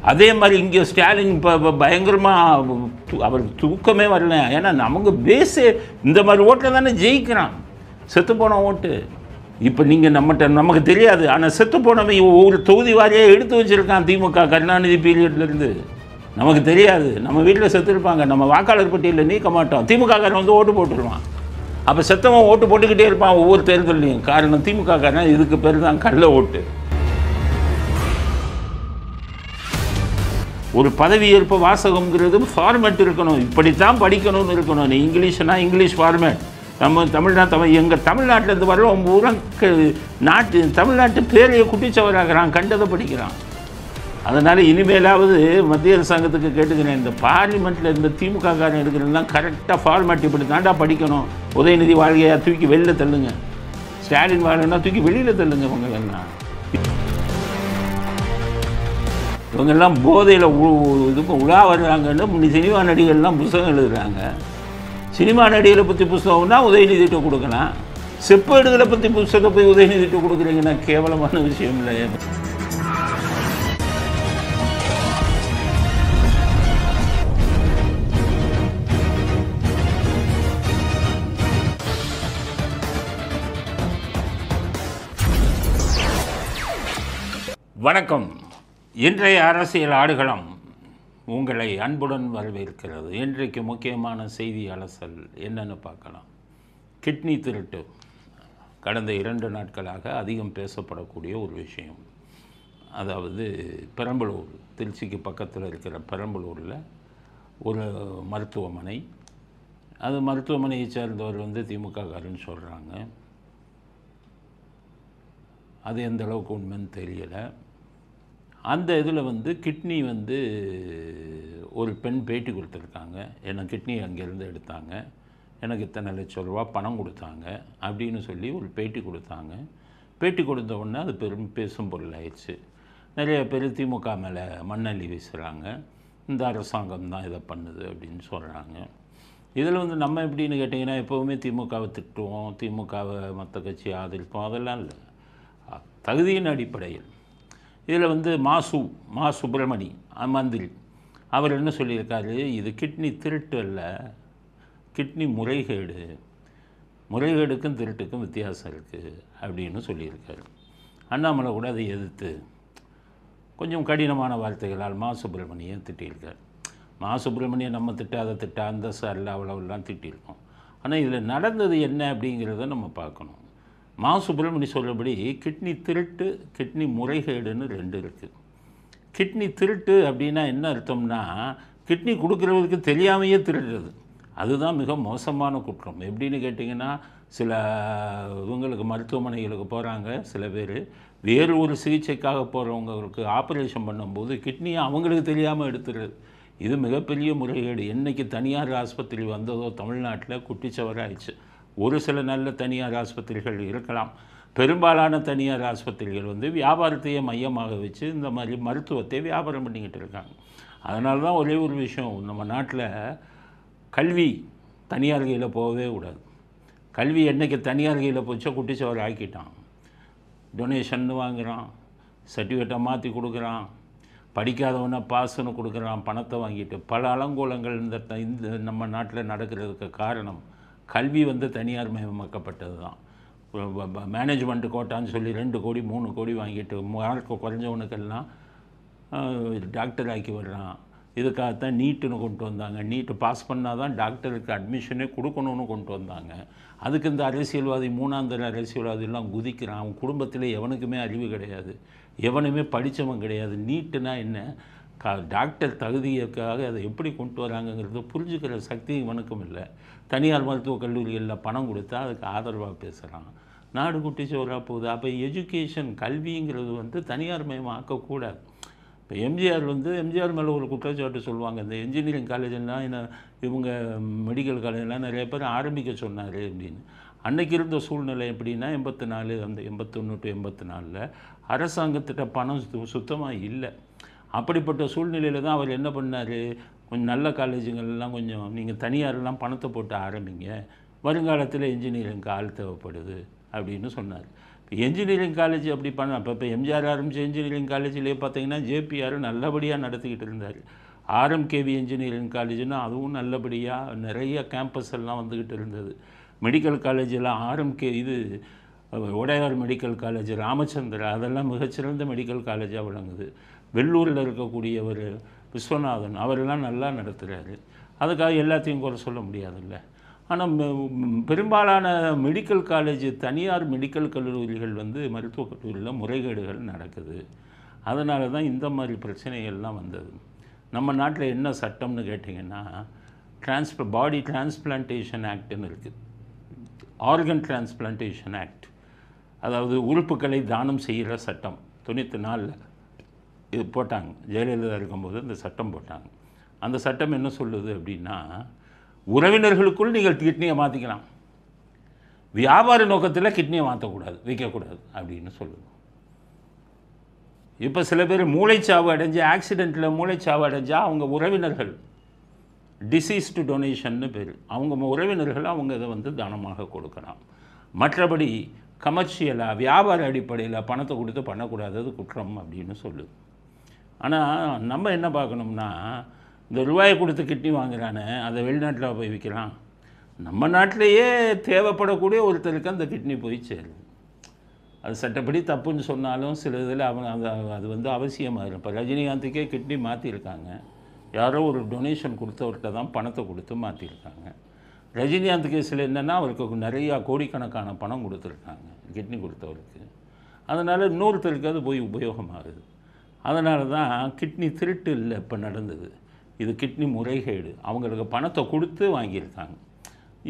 அதே மாதிரி இங்கே ஸ்டாலின் இப்போ பயங்கரமாக அவர் தூக்கமே வரல. ஏன்னா நமக்கு பேஸே இந்த மாதிரி ஓட்டில் தானே ஜெயிக்கிறான். செத்து போன ஓட்டு இப்போ நீங்கள் நமக்கு தெரியாது. ஆனால் செத்து போனவன் ஒரு தொகுதி வாரியாக எடுத்து வச்சுருக்கான். திமுக கருணாநிதி பீரியட்லேருந்து நமக்கு தெரியாது. நம்ம வீட்டில் செத்துருப்பாங்க, நம்ம வாக்காளர் பட்டியலில் நீக்க மாட்டோம். திமுக காரன் வந்து ஓட்டு போட்டுருவான். அப்போ செத்தவன் ஓட்டு போட்டுக்கிட்டே இருப்பான் ஒவ்வொரு தேர்தலையும். காரணம் திமுக காரன் இதுக்கு பேர் தான் கள்ள ஓட்டு. ஒரு பதவியேற்பு வாசகம்ங்கிறது ஃபார்மேட் இருக்கணும், இப்படித்தான் படிக்கணும்னு இருக்கணும். நீ இங்கிலீஷ்னா இங்கிலீஷ் ஃபார்மேட், நம்ம எங்கள் தமிழ்நாட்டிலேருந்து வர தமிழ்நாட்டு பேரையை குட்டிச்சவராகிறான், கண்டதை படிக்கிறான். அதனால் இனிமேலாவது மத்திய அரசாங்கத்துக்கு கேட்டுக்கிறேன், இந்த பார்லிமெண்ட்டில் இந்த திமுக காரன் எடுக்கிறதுலாம் கரெக்டாக ஃபார்மேட் இப்படி தாண்டா படிக்கணும். உதயநிதி வாழ்க்கையா தூக்கி வெளியில் தள்ளுங்க, ஸ்டாலின் வாழ்க்கைனா தூக்கி வெளியில் தள்ளுங்க. இவங்கெல்லாம் போதையில் இதுக்கு உலா வர்றாங்கன்னு சினிமா நடிகர்லாம் புத்தகம் எழுதுகிறாங்க. சினிமா நடிகரை பற்றி புத்தகம்னா உதயநிதிட்ட கொடுக்கலாம், செப்பேடுகளை பற்றி புத்தகத்தை போய் உதயநிதிட்ட கொடுக்குறீங்கன்னா கேவலமான விஷயம் இல்லை. வணக்கம். இன்றைய அரசியல் ஆடுகளம் உங்களை அன்புடன் வரவேற்கிறது. இன்றைக்கு முக்கியமான செய்தி அலசல் என்னன்னு பார்க்கலாம். கிட்னி திருட்டு கடந்த 2 நாட்களாக அதிகம் பேசப்படக்கூடிய ஒரு விஷயம். அதாவது பெரம்பலூர், திருச்சிக்கு பக்கத்தில் இருக்கிற பெரம்பலூரில் ஒரு மருத்துவமனை, அது மருத்துவமனையை சேர்ந்தவர் வந்து திமுக காரன்னு சொல்கிறாங்க. அது எந்த அளவுக்கு உண்மைன்னு தெரியலை. அந்த இதில் வந்து கிட்னி வந்து ஒரு பெண் பேட்டி கொடுத்துருக்காங்க. எனக்கு கிட்னி அங்கேருந்து எடுத்தாங்க, எனக்கு இத்தனை லட்சம் ரூபா பணம் கொடுத்தாங்க அப்படின்னு சொல்லி ஒரு பேட்டி கொடுத்தாங்க. பேட்டி கொடுத்த உடனே அது பேசும் பொருள் ஆயிடுச்சு. நிறைய பேர் திமுக மேலே மண்ணள்ளி வீசுகிறாங்க, இந்த அரசாங்கம் தான் இதை பண்ணுது அப்படின்னு சொல்கிறாங்க. இதில் வந்து நம்ம எப்படின்னு கேட்டிங்கன்னா, எப்போவுமே திமுகவை திட்டுவோம், திமுகவை மற்ற கட்சி ஆதரிப்போம், அதெல்லாம் இல்லை. தகுதியின் அடிப்படையில் இதில் வந்து மா சுப்பிரமணி மந்திரி அவர் என்ன சொல்லியிருக்காரு, இது கிட்னி திருட்டு அல்ல, கிட்னி முறைகேடு, முறைகேடுக்கும் திருட்டுக்கும் வித்தியாசம் இருக்குது அப்படின்னு சொல்லியிருக்காரு. அண்ணாமலை கூட அதை எதிர்த்து கொஞ்சம் கடினமான வார்த்தைகளால் மா சுப்பிரமணியை திட்டியிருக்கார். மா சுப்பிரமணியை நம்ம திட்ட அந்த சாரில் அவ்வளோலாம் திட்டியிருக்கோம். ஆனால் இதில் நடந்தது என்ன அப்படிங்கிறத நம்ம பார்க்கணும். மா சுப்பிரமணி சொல்லபடி கிட்னி திருட்டு, கிட்னி முறைகேடுன்னு 2 இருக்குது. கிட்னி திருட்டு அப்படின்னா என்ன அர்த்தம்னா, கிட்னி கொடுக்குறவருக்கு தெரியாமையே திருடுறது, அதுதான் மிக மோசமான குற்றம். எப்படின்னு கேட்டிங்கன்னா, சில இவங்களுக்கு மருத்துவமனைகளுக்கு போகிறாங்க, சில பேர் வேறு ஒரு சிகிச்சைக்காக போகிறவங்களுக்கு ஆப்ரேஷன் பண்ணும்போது கிட்னியை அவங்களுக்கு தெரியாமல் எடுத்துடுறது. இது மிகப்பெரிய முறைகேடு. என்றைக்கு தனியார் ஆஸ்பத்திரி வந்ததோ தமிழ்நாட்டில் குட்டிச்சவராயிடுச்சு. ஒரு சில நல்ல தனியார் ஆஸ்பத்திரிகள் இருக்கலாம், பெரும்பாலான தனியார் ஆஸ்பத்திரிகள் வந்து வியாபாரத்தையே மையமாக வச்சு இந்த மாதிரி மருத்துவத்தை வியாபாரம் பண்ணிக்கிட்டு இருக்காங்க. அதனால தான் ஒரே ஒரு விஷயம், நம்ம நாட்டில் கல்வி தனியார் கையில் போகவே கூடாது. கல்வி என்றைக்கு தனியார் கையில் போச்சோ குட்டிச்சவர் ஆக்கிட்டான். டொனேஷன் வாங்குகிறான், சர்டிஃபிகேட்டை மாற்றி கொடுக்குறான், படிக்காதவனை பாஸ்ன்னு கொடுக்குறான், பணத்தை வாங்கிட்டு பல அலங்கோலங்கள் இந்த நம்ம நாட்டில் நடக்கிறதுக்கு காரணம் கல்வி வந்து தனியார் மயமாக்கப்பட்டது தான். மேனேஜ்மெண்ட்டு கோட்டான்னு சொல்லி 2 கோடி 3 கோடி வாங்கிட்டு மார்க்கு குறைஞ்சவனுக்கெல்லாம் டாக்டர் ஆக்கி விடுறான். இதுக்காகத்தான் நீட்டுன்னு கொண்டு வந்தாங்க. நீட்டு பாஸ் பண்ணால் தான் டாக்டருக்கு அட்மிஷனே கொடுக்கணும்னு கொண்டு வந்தாங்க. அதுக்கு இந்த அரசியல்வாதி 3ஆம் தர அரசியல்வாதியெல்லாம் குதிக்கிறான். அவன் குடும்பத்தில் எவனுக்குமே அறிவு கிடையாது, எவனுமே படித்தவன் கிடையாது. நீட்டுனா என்ன, டாக்டர் தகுதிக்காக அதை எப்படி கொண்டு வராங்கங்கிறத புரிஞ்சுக்கிற சக்தி இவனுக்கும் இல்லை. தனியார் மருத்துவக் கல்லூரிகளில் பணம் கொடுத்தா அதுக்கு ஆதரவாக பேசுகிறான். நாடு குட்டிச்சோராக போகுது. அப்போ எஜுகேஷன், கல்விங்கிறது வந்து தனியார் மயமாக ஆக்கக்கூடாது. இப்போ எம்ஜிஆர் மேலே ஒரு குற்றச்சாட்டு சொல்லுவாங்க, இந்த இன்ஜினியரிங் காலேஜெல்லாம் இவங்க மெடிக்கல் காலேஜெல்லாம் நிறைய பேர் ஆரம்பிக்க சொன்னார் அப்படின்னு. அன்றைக்கி இருந்த சூழ்நிலை எப்படின்னா, 84 அந்த 81 to 84 அரசாங்கத்திட்ட பணம் சுத்தமாக இல்லை. அப்படிப்பட்ட சூழ்நிலையில் தான் அவர் என்ன பண்ணார், கொஞ்சம் நல்ல காலேஜுங்கள்லாம் கொஞ்சம் நீங்கள் தனியாரெல்லாம் பணத்தை போட்டு ஆரம்பிங்க, வருங்காலத்தில் இன்ஜினியரிங்க்கு ஆள் தேவைப்படுது அப்படின்னு சொன்னார். என்ஜினியரிங் காலேஜ் அப்படி பண்ண இப்போ எம்ஜிஆர் ஆரம்பித்த இன்ஜினியரிங் காலேஜ்லேயே பார்த்தீங்கன்னா ஜேபிஆர் நல்லபடியாக நடத்திக்கிட்டு இருந்தார். ஆர்எம்கேவி இன்ஜினியரிங் காலேஜுன்னா அதுவும் நல்லபடியாக நிறைய கேம்பஸ் எல்லாம் வந்துக்கிட்டு இருந்தது. மெடிக்கல் காலேஜில் ஆர்எம்கே இது உடையார் மெடிக்கல் காலேஜ், ராமச்சந்திரா, அதெல்லாம் மிகச்சிறந்த மெடிக்கல் காலேஜாக விளங்குது. வெள்ளூரில் இருக்கக்கூடிய ஒரு விஸ்வநாதன் அவரெல்லாம் நல்லா நடத்துகிறாரு. அதுக்காக எல்லாத்தையும் குறை சொல்ல முடியாதுல்ல. ஆனால் பெரும்பாலான மெடிக்கல் காலேஜ், தனியார் மெடிக்கல் கல்லூரிகள் வந்து மருத்துவக் கல்லூரியில் முறைகேடுகள் நடக்குது. அதனால தான் இந்த மாதிரி பிரச்சனைகள்லாம் வந்தது. நம்ம நாட்டில் என்ன சட்டம்னு கேட்டிங்கன்னா, பாடி டிரான்ஸ்பிளான்டேஷன் ஆக்ட்னு இருக்குது, ஆர்கன் டிரான்ஸ்பிளான்டேஷன் ஆக்ட், அதாவது உறுப்புகளை தானம் செய்கிற சட்டம் 94 இது போட்டாங்க. ஜெயலலிதா இருக்கும்போது இந்த சட்டம் போட்டாங்க. அந்த சட்டம் என்ன சொல்லுது அப்படின்னா, உறவினர்களுக்குள் நீங்கள் கிட்னியை மாற்றிக்கலாம், வியாபார நோக்கத்தில் கிட்னியை மாற்றக்கூடாது, விற்கக்கூடாது அப்படின்னு சொல்லுது. இப்போ சில பேர் மூளைச்சாவு அடைஞ்சு ஆக்சிடெண்ட்டில் மூளைச்சாவு அடைஞ்சால் அவங்க உறவினர்கள், டிசீஸ்டு டொனேஷன்னு பேர், அவங்க உறவினர்கள் அவங்க இதை வந்து தானமாக கொடுக்கலாம். மற்றபடி கமர்ஷியலாக வியாபார அடிப்படையில் பணத்தை கொடுத்து பண்ணக்கூடாதது குற்றம் அப்படின்னு சொல்லுது. ஆனால் நம்ம என்ன பார்க்கணும்னா, இந்த ரூபாயை கொடுத்து கிட்னி வாங்குறானே அதை வெளிநாட்டில் போய் விற்கிறான், நம்ம நாட்டிலேயே தேவைப்படக்கூடிய ஒருத்தருக்கு அந்த கிட்னி போய் சேருது. அது சட்டப்படி தப்புன்னு சொன்னாலும் சில இதில் அது வந்து அவசியமாக. இப்போ ரஜினிகாந்துக்கே கிட்னி மாற்றிருக்காங்க, யாரோ ஒரு டொனேஷன் கொடுத்தவர்கிட்ட தான் பணத்தை கொடுத்து மாற்றிருக்காங்க. ரஜினிகாந்த் கேஸில் என்னென்னா அவருக்கு நிறையா கோடிக்கணக்கான பணம் கொடுத்துருக்காங்க கிட்னி கொடுத்தவருக்கு. அதனால் இன்னொருத்தருக்கு அது போய் உபயோகமாகுது. அதனால தான் கிட்னி திருட்டு இல்லை இப்போ நடந்தது, இது கிட்னி முறைகேடு. அவங்களுக்கு பணத்தை கொடுத்து வாங்கியிருக்காங்க,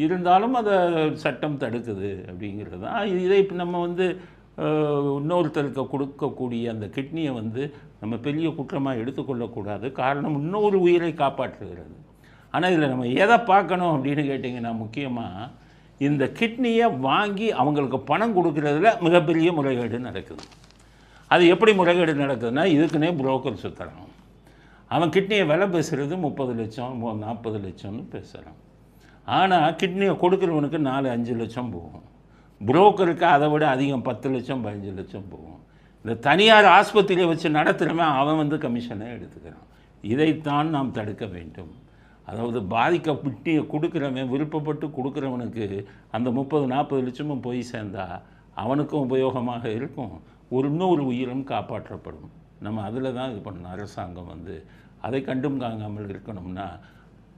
இருந்தாலும் அதை சட்டம் தடுக்குது அப்படிங்கிறது தான். இதை இப்போ நம்ம வந்து இன்னொருத்தருக்கு கொடுக்கக்கூடிய அந்த கிட்னியை வந்து நம்ம பெரிய குற்றமாக எடுத்துக்கொள்ளக்கூடாது. காரணம் இன்னொரு உயிரை காப்பாற்றுகிறது. ஆனால் இதில் நம்ம எதை பார்க்கணும் அப்படின்னு கேட்டிங்கன்னா, முக்கியமாக இந்த கிட்னியை வாங்கி அவங்களுக்கு பணம் கொடுக்குறதுல மிகப்பெரிய முறைகேடு நடக்குது. அது எப்படி முறைகேடு நடக்குதுன்னா, இதுக்குன்னே புரோக்கர் சுற்றுறான். அவன் கிட்னியை விலை பேசுகிறது 30 லட்சம் 40 லட்சம்னு பேசுகிறான். ஆனால் கிட்னியை கொடுக்குறவனுக்கு 4-5 லட்சம் போகும், புரோக்கருக்கு அதை விட அதிகம் 10 லட்சம் 15 லட்சம் போகும். இந்த தனியார் ஆஸ்பத்திரியை வச்சு நடத்துகிறவன் அவன் வந்து கமிஷனை எடுத்துக்கிறான். இதைத்தான் நாம் தடுக்க வேண்டும். அதாவது பாதிக்க கிட்னியை கொடுக்குறவன், விருப்பப்பட்டு கொடுக்குறவனுக்கு அந்த 30-40 லட்சமும் போய் சேர்ந்தால் அவனுக்கும் உபயோகமாக இருக்கும், இன்னொரு உயிரும் காப்பாற்றப்படும். நம்ம அதில் தான் இது பண்ணணும். அரசாங்கம் வந்து அதை கண்டும் காங்காமல் இருக்கணும்னா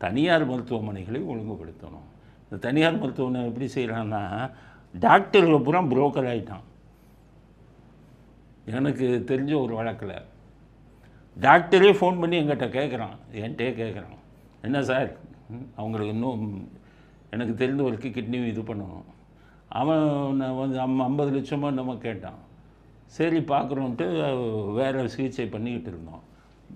தனியார் மருத்துவமனைகளை ஒழுங்குபடுத்தணும். இந்த தனியார் மருத்துவமனை எப்படி செய்கிறான்னா, டாக்டர்கள் பூரா புரோக்கர் ஆகிட்டான். எனக்கு தெரிஞ்ச ஒரு வழக்கில் டாக்டரே ஃபோன் பண்ணி என்கிட்ட கேட்குறான், என்கிட்டே கேட்குறான், என்ன சார் அவங்களுக்கு இன்னும் எனக்கு தெரிந்த வரைக்கும் கிட்னி இது பண்ணணும். அவன் வந்து 50 லட்சமோ நம்ம கேட்டான். சரி பார்க்குறோன்ட்டு வேறு சிகிச்சை பண்ணிக்கிட்டு இருந்தோம்.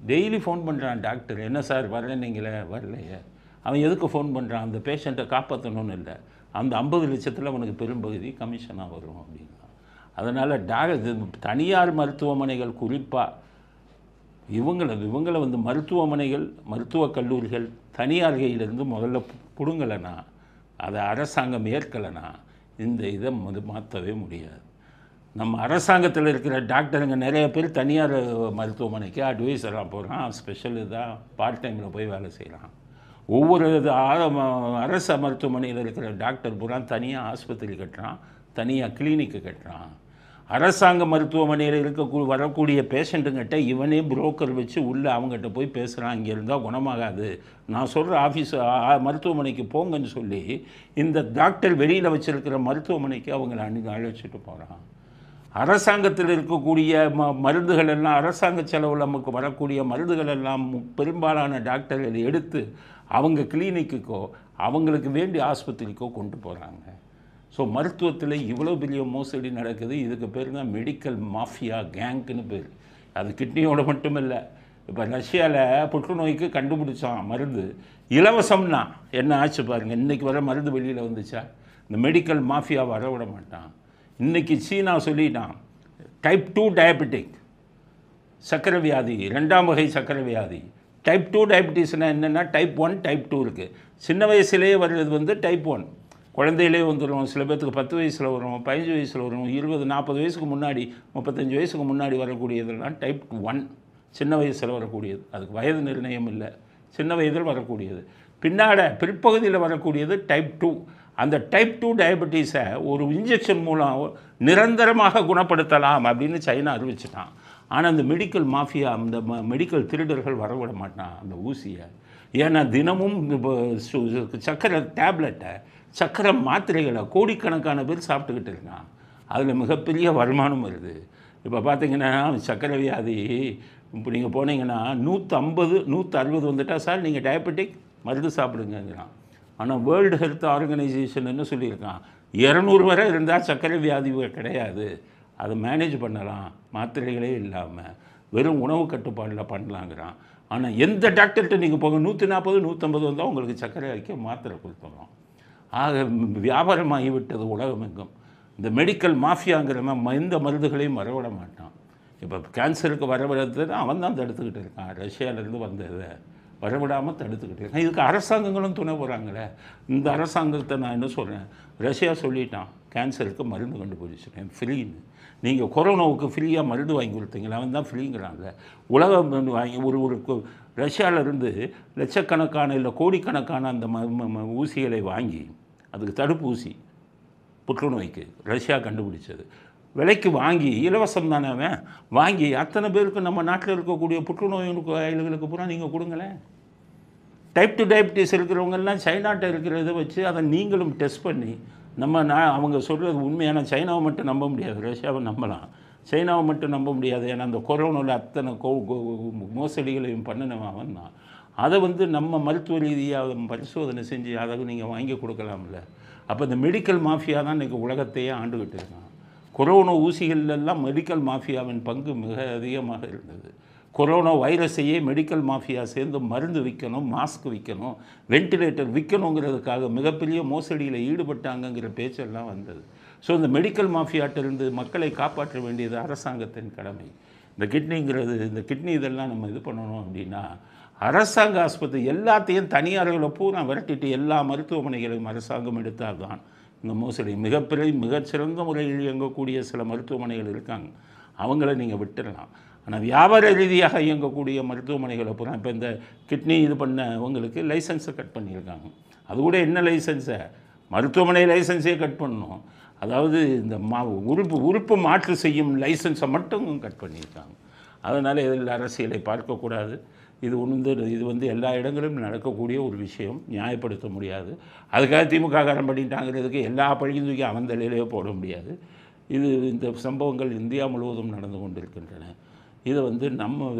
டெய்லி ஃபோன் பண்ணுறான் டாக்டர், என்ன சார் வரலைன்னீங்களே, வரலையே. அவன் எதுக்கு ஃபோன் பண்ணுறான், அந்த பேஷண்ட்டை காப்பாற்றணும்னு இல்லை, அந்த 50 லட்சத்தில் அவனுக்கு பெரும்பகுதி கமிஷனாக வரும் அப்படின்னா. அதனால் தனியார் மருத்துவமனைகள் குறிப்பாக இவங்களை வந்து மருத்துவமனைகள், மருத்துவக் கல்லூரிகள் தனியார் கையிலிருந்து முதல்ல பிடுங்கலைன்னா, அதை அரசாங்கம் ஏற்கலைன்னா இந்த இதை மாற்றவே முடியாது. நம்ம அரசாங்கத்தில் இருக்கிற டாக்டருங்க நிறைய பேர் தனியார் மருத்துவமனைக்கு அட்வைஸராக போகிறான், ஸ்பெஷல் இதாக பார்ட் டைமில் போய் வேலை செய்கிறான். ஒவ்வொரு அரசு மருத்துவமனையில் இருக்கிற டாக்டர் பூரா தனியாக ஆஸ்பத்திரி கட்டுறான், தனியாக கிளினிக்கு கட்டுறான். அரசாங்க மருத்துவமனையில் வரக்கூடிய பேஷண்ட்டுங்கிட்ட இவனே புரோக்கர் வச்சு உள்ளே அவங்ககிட்ட போய் பேசுகிறான், இங்கே இருந்தால் குணமாகாது, நான் சொல்கிற ஆஃபீஸ் மருத்துவமனைக்கு போங்கன்னு சொல்லி இந்த டாக்டர் வெளியில் வச்சுருக்கிற மருத்துவமனைக்கு அவங்கள அழைச்சிட்டு போகிறான். அரசாங்கத்தில் இருக்கக்கூடிய மருந்துகள் எல்லாம், அரசாங்க செலவில் நமக்கு வரக்கூடிய மருந்துகள் எல்லாம் பெரும்பாலான டாக்டர்கள் எடுத்து அவங்க கிளினிக்குக்கோ அவங்களுக்கு வேண்டிய ஆஸ்பத்திரிக்கோ கொண்டு போகிறாங்க. ஸோ மருத்துவத்தில் இவ்வளோ பெரிய மோசடி நடக்குது. இதுக்கு பேர் தான் மெடிக்கல் மாஃபியா கேங்க்குன்னு பேர். அது கிட்னியோட மட்டும் இல்லை. இப்போ ரஷ்யாவில் புற்றுநோய்க்கு கண்டுபிடிச்சான் மருந்து, இலவசம்னா என்ன ஆச்சு பாருங்கள். இன்றைக்கி வர மருந்து வெளியில் வந்துச்சா? இந்த மெடிக்கல் மாஃபியா வர விட மாட்டான். இன்றைக்கி சீனா சொல்லிட்டான், டைப் 2 டயபெட்டிக், சர்க்கரை வியாதி, 2ஆம் வகை சர்க்கரை வியாதி. டைப் 2 டயபெட்டிஸ்னால் என்னென்னா டைப் 1 டைப் 2 இருக்குது. சின்ன வயசுலேயே வர்றது வந்து டைப் 1, குழந்தையிலே வந்துடும், சில பேர்த்துக்கு 10 வயசில் வரும், 15 வயசில் வரும், 20 40 வயசுக்கு முன்னாடி 35 வயசுக்கு முன்னாடி வரக்கூடியதெல்லாம் டைப் 1, சின்ன வயசில் வரக்கூடியது. அதுக்கு வயது நிர்ணயம் இல்லை, சின்ன வயதில் வரக்கூடியது. பிற்பகுதியில் வரக்கூடியது டைப் 2. அந்த டைப் 2 டயபெட்டிஸை ஒரு இன்ஜெக்ஷன் மூலம் நிரந்தரமாக குணப்படுத்தலாம் அப்படின்னு சைனா அறிவிச்சிட்டான். ஆனால் அந்த மெடிக்கல் மாஃபியா, அந்த மெடிக்கல் திருடர்கள் வரவிட மாட்டான் அந்த ஊசியை. ஏன்னா தினமும் சக்கரை டேப்லெட்டை, சக்கரை மாத்திரைகளை கோடிக்கணக்கான பேர் சாப்பிட்டுக்கிட்டு இருக்கான். அதில் மிகப்பெரிய வருமானம் வருது. இப்போ பார்த்தீங்கன்னா சக்கரை வியாதி இப்போ நீங்கள் போனீங்கன்னா 150 160 வந்துட்டால் சார் நீங்கள் டயபெட்டிக் மருந்து சாப்பிடுங்கிறான். ஆனால் வேர்ல்டு ஹெல்த் ஆர்கனைசேஷன் என்ன சொல்லியிருக்கான், 200 வரை இருந்தால் சர்க்கரை வியாதி கிடையாது, அதை மேனேஜ் பண்ணலாம், மாத்திரைகளே இல்லாமல் வெறும் உணவு கட்டுப்பாடில் பண்ணலாங்கிறான். ஆனால் எந்த டாக்டர்கிட்ட நீங்கள் போங்க 140 150 வந்தால் உங்களுக்கு சர்க்கரை வைக்க மாத்திரை கொடுத்துறோம். ஆக வியாபாரமாகிவிட்டது உலகம் எங்கும். இந்த மெடிக்கல் மாஃபியாங்கிறவன் எந்த மருந்துகளையும் வரவிட மாட்டான். இப்போ கேன்சருக்கு வரவிடுறது அவன் தான் தடுத்துக்கிட்டு இருக்கான். ரஷ்யாவிலேருந்து வந்ததை வரவிடாமல் தடுத்துக்கிட்டு இருக்கான். இதுக்கு அரசாங்கங்களும் துணை போகிறாங்களே. இந்த அரசாங்கத்தை நான் என்ன சொல்கிறேன், ரஷ்யா சொல்லிட்டான் கேன்சருக்கு மருந்து கண்டுபிடிச்சிட்டேன் ஃப்ரீன்னு. நீங்கள் கொரோனாவுக்கு ஃப்ரீயாக மருந்து வாங்கி கொடுத்தீங்களா, அவன் தான் ஃப்ரீங்கிறாங்க. உலகம் வாங்கி ஒரு ரஷ்யாவிலேருந்து லட்சக்கணக்கான இல்லை கோடிக்கணக்கான அந்த ஊசிகளை வாங்கி, அதுக்கு தடுப்பூசி புற்றுநோய்க்கு ரஷ்யா கண்டுபிடிச்சது, விலைக்கு வாங்கி இலவசம் தானே அவன் வாங்கி அத்தனை பேருக்கு நம்ம நாட்டில் இருக்கக்கூடிய புற்றுநோய்களுக்கு பூரா நீங்கள் கொடுங்களேன். டைப் 2 டயபிட்டிஸ் இருக்கிறவங்கெல்லாம் சைனாட்ட இருக்கிறத வச்சு அதை நீங்களும் டெஸ்ட் பண்ணி அவங்க சொல்கிறது உண்மையான சைனாவை மட்டும் நம்ப முடியாது, ரஷ்யாவை நம்பலாம். சைனாவை மட்டும் நம்ப முடியாது. ஏன்னா அந்த கொரோனாவில் அத்தனை மோசடிகளையும் பண்ணினவன் அவன் தான். அதை நம்ம மருத்துவ ரீதியாக பரிசோதனை செஞ்சு அதை நீங்கள் வாங்கி கொடுக்கலாம்ல. அப்போ இந்த மெடிக்கல் மாஃபியா தான் இன்றைக்கி உலகத்தையே ஆண்டுகிட்டு இருக்கான். கொரோனா ஊசிகளெல்லாம் மெடிக்கல் மாஃபியாவின் பங்கு மிக அதிகமாக இருந்தது. கொரோனா வைரஸையே மெடிக்கல் மாஃபியா சேர்ந்து மருந்து விற்கணும், மாஸ்க் விற்கணும், வென்டிலேட்டர் விற்கணுங்கிறதுக்காக மிகப்பெரிய மோசடியில் ஈடுபட்டாங்கங்கிற பேச்செல்லாம் வந்தது. ஸோ இந்த மெடிக்கல் மாஃபியாட்டிலிருந்து மக்களை காப்பாற்ற வேண்டியது அரசாங்கத்தின் கடமை. இந்த கிட்னி இதெல்லாம் நம்ம இது பண்ணணும் அப்படின்னா அரசாங்க ஆஸ்பத்திரி எல்லாத்தையும் தனியார்களை பூரா விரட்டிட்டு எல்லா மருத்துவமனைகளையும் அரசாங்கம் எடுத்தால் தான் இந்த மோசடி மிகச்சிறந்த முறையில் இயங்கக்கூடிய சில மருத்துவமனைகள் இருக்காங்க, அவங்கள நீங்கள் விட்டுடலாம். ஆனால் வியாபார ரீதியாக இயங்கக்கூடிய மருத்துவமனைகளை பூரா இப்போ இந்த கிட்னி இது பண்ணவங்களுக்கு லைசன்ஸை கட் பண்ணியிருக்காங்க. அது கூட என்ன லைசன்ஸை, மருத்துவமனை லைசன்ஸே கட் பண்ணணும். அதாவது இந்த உறுப்பு மாற்று செய்யும் லைசன்ஸை மட்டும் கட் பண்ணியிருக்காங்க. அதனால் இதில் அரசியலை பார்க்கக்கூடாது. இது எல்லா இடங்களிலும் நடக்கக்கூடிய ஒரு விஷயம், நியாயப்படுத்த முடியாது. அதுக்காக திமுக காரம் பண்ணிட்டாங்கிறதுக்கு எல்லா பழியும் தூக்கி அவன் தலையிலேயே போட முடியாது. இந்த சம்பவங்கள் இந்தியா முழுவதும் நடந்து கொண்டிருக்கின்றன. இதை நம்ம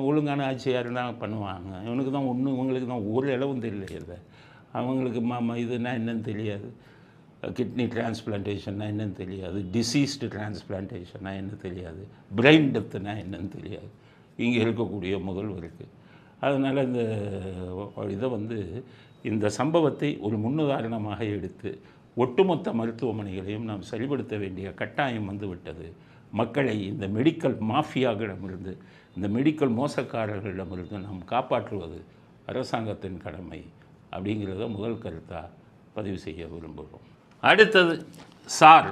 ஒழுங்கான ஆட்சியாக இருந்தால் பண்ணுவாங்க. இவங்களுக்கு தான் ஒரு அளவும் தெரியல. அவங்களுக்கு இதுனா என்னன்னு தெரியாது, கிட்னி டிரான்ஸ்பிளான்டேஷன்னா என்னன்னு தெரியாது, டிசீஸ்டு டிரான்ஸ்பிளான்டேஷன்னா என்ன தெரியாது, பிரெயின் டெத்துனா என்னன்னு தெரியாது இங்கே இருக்கக்கூடிய முதல்வருக்கு. அதனால் இந்த சம்பவத்தை ஒரு முன்னுதாரணமாக எடுத்து ஒட்டுமொத்த மருத்துவமனைகளையும் நாம் சரிப்படுத்த வேண்டிய கட்டாயம் வந்துவிட்டது. மக்களை இந்த மெடிக்கல் மாஃபியாக்களிடமிருந்து, இந்த மெடிக்கல் மோசக்காரர்களிடமிருந்து நாம் காப்பாற்றுவது அரசாங்கத்தின் கடமை அப்படிங்கிறத முதல் கருத்தாக பதிவு செய்ய விரும்புகிறோம். அடுத்தது சார்.